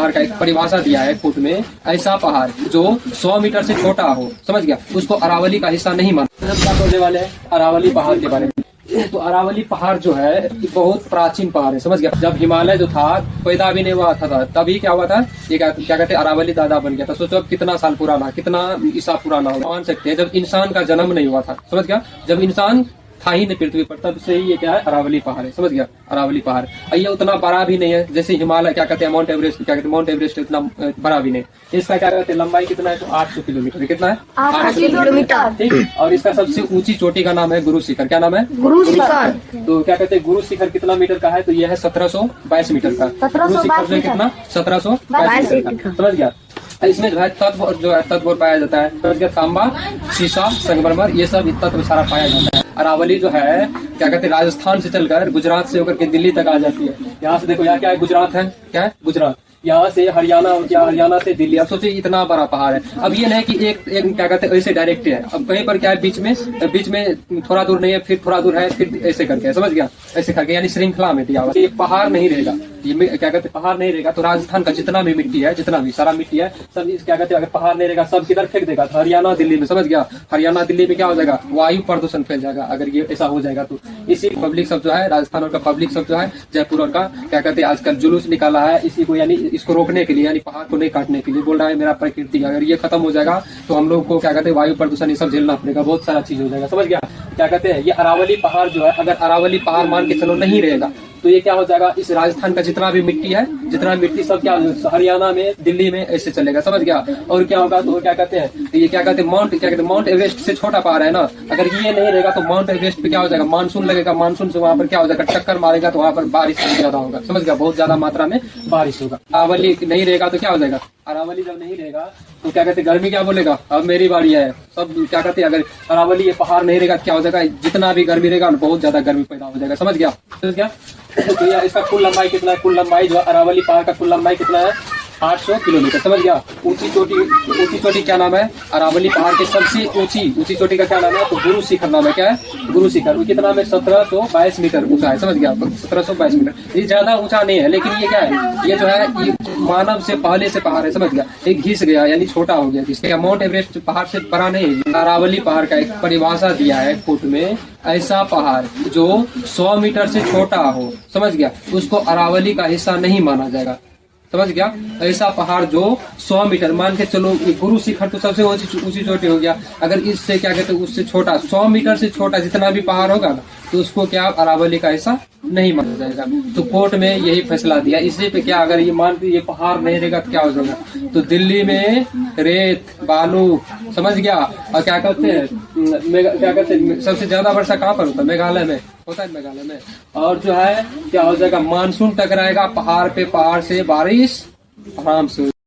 पहाड़ का एक परिभाषा दिया है कोर्ट में, ऐसा पहाड़ जो 100 मीटर से छोटा हो, समझ गया, उसको अरावली का हिस्सा नहीं माना। हम क्या बोलने वाले हैं अरावली पहाड़ के बारे में। तो अरावली पहाड़ जो है बहुत प्राचीन पहाड़ है, समझ गया। जब हिमालय जो था पैदा भी नहीं हुआ था तभी क्या हुआ था, ये क्या कहते हैं अरावली दादा बन गया था। सोचो अब कितना साल पुराना, कितना ईसा पुराना होगा, मान सकते हैं जब इंसान का जन्म नहीं हुआ था, समझ गया, जब इंसान था ही नहीं पृथ्वी पर, तब से ही ये क्या है अरावली पहाड़ है, समझ गया। अरावली पहाड़ ये उतना बड़ा भी नहीं है जैसे हिमालय क्या कहते हैं माउंट एवरेस्ट, क्या कहते हैं माउंट एवरेस्ट इतना बड़ा भी नहीं। इसका क्या कहते हैं लंबाई कितना है, तो 800 किलोमीटर, कितना है 800 किलोमीटर, ठीक। और इसका सबसे ऊंची चोटी का नाम है गुरु शिखर, क्या नाम है गुरु शिखर। तो क्या कहते हैं गुरु शिखर कितना मीटर का है, तो यह है 1722 मीटर का। गुरु शिखर जो है कितना 1722 मीटर का, समझ गया। इसमें जो है तत्व पाया जाता है, समझ गया, तांबा, शीशा, संगमरमर, ये सब तत्व सारा पाया जाता है। अरावली जो है क्या कहते हैं राजस्थान से चलकर गुजरात से होकर के दिल्ली तक आ जाती है। यहाँ से देखो यहाँ क्या है गुजरात है, क्या है गुजरात, यहाँ से हरियाणा और क्या हरियाणा से दिल्ली। अब सोचिए इतना बड़ा पहाड़ है। अब ये नहीं कि एक क्या कहते हैं ऐसे डायरेक्ट है, अब कहीं पर क्या है बीच में थोड़ा दूर नहीं है, फिर थोड़ा दूर है, फिर ऐसे करके, समझ गया, ऐसे करके, यानी श्रृंखला में दिया हुआ। ये पहाड़ नहीं रहेगा, ये क्या कहते हैं पहाड़ नहीं रहेगा तो राजस्थान का जितना भी मिट्टी है, जितना भी सारा मिट्टी है सब क्या कहते हैं अगर पहाड़ नहीं रहेगा सब किधर फेंक देगा, तो हरियाणा दिल्ली में, समझ गया। हरियाणा दिल्ली में क्या हो जाएगा, वायु प्रदूषण फैल जाएगा अगर ये ऐसा हो जाएगा तो। इसी पब्लिक सब जो है राजस्थान और का पब्लिक सब जो है जयपुर और का क्या कहते हैं आजकल जुलूस निकाला है इसी को, यानी इसको रोकने के लिए, यानी पहाड़ को नहीं काटने के लिए। बोल रहा है मेरा प्रकृति अगर ये खत्म हो जाएगा तो हम लोग को क्या कहते हैं वायु प्रदूषण ये सब झेलना पड़ेगा, बहुत सारा चीज हो जाएगा, समझ गया। क्या कहते हैं ये अरावली पहाड़ जो है, अगर अरावली पहाड़ मान के चलो नहीं रहेगा तो ये क्या हो जाएगा, इस राजस्थान का जितना भी मिट्टी है, जितना मिट्टी सब क्या हरियाणा में दिल्ली में ऐसे चलेगा, समझ गया। और क्या होगा तो क्या कहते हैं ये क्या कहते हैं माउंट एवरेस्ट से छोटा पहाड़ है ना, अगर ये नहीं रहेगा तो माउंट एवरेस्ट पे क्या हो जाएगा, मानसून लगेगा, मानसून से वहाँ पर क्या हो जाएगा टक्कर मारेगा तो वहाँ पर बारिश ज्यादा होगा, समझ गया, बहुत ज्यादा मात्रा में बारिश होगा। अरावली नहीं रहेगा तो क्या हो जाएगा, अरावली जब नहीं रहेगा तो क्या कहते हैं गर्मी क्या बोलेगा, अब मेरी बारी है, सब क्या कहते हैं अगर अरावली ये पहाड़ नहीं रहेगा तो क्या हो जाएगा, जितना भी गर्मी रहेगा बहुत ज्यादा गर्मी पैदा हो जाएगा, समझ गया, समझ गया। तो यार इसका कुल लंबाई कितना है, कुल लंबाई जो अरावली पहाड़ का कुल लंबाई कितना है 800 किलोमीटर, समझ गया। ऊंची चोटी क्या नाम है, अरावली पहाड़ के सबसे ऊंची चोटी का क्या नाम है, तो गुरु शिखर नाम है, क्या है गुरु शिखर। वो कितना में 1722 मीटर ऊंचा है, समझ गया, 1722 मीटर। ये ज्यादा ऊंचा नहीं है लेकिन ये क्या है, ये जो है ये मानव से पहले से पहाड़ है, समझ गया, एक घिस गया यानी छोटा हो गया, जिसके माउंट एवरेस्ट पहाड़ से बड़ा नहीं है। अरावली पहाड़ का एक परिभाषा दिया है कोर्ट में, ऐसा पहाड़ जो 100 मीटर से छोटा हो, समझ गया, उसको अरावली का हिस्सा नहीं माना जाएगा, समझ गया। ऐसा पहाड़ जो 100 मीटर मान के चलो, गुरु शिखर तो सबसे ऊंची चोटी हो गया, अगर इससे क्या कहते हैं उससे छोटा 100 मीटर से छोटा जितना भी पहाड़ होगा ना तो उसको क्या अरावली का हिस्सा नहीं माना जाएगा। तो कोर्ट में यही फैसला दिया। इसी पे क्या अगर ये मान ये पहाड़ नहीं रहेगा तो क्या हो जाएगा, तो दिल्ली में रेत बालू, समझ गया, और क्या कहते हैं सबसे ज्यादा वर्षा कहाँ पर होता है, मेघालय में होता है, मेघालय में। और जो है क्या हो जाएगा मानसून टकराएगा पहाड़ पे, पहाड़ से बारिश आराम से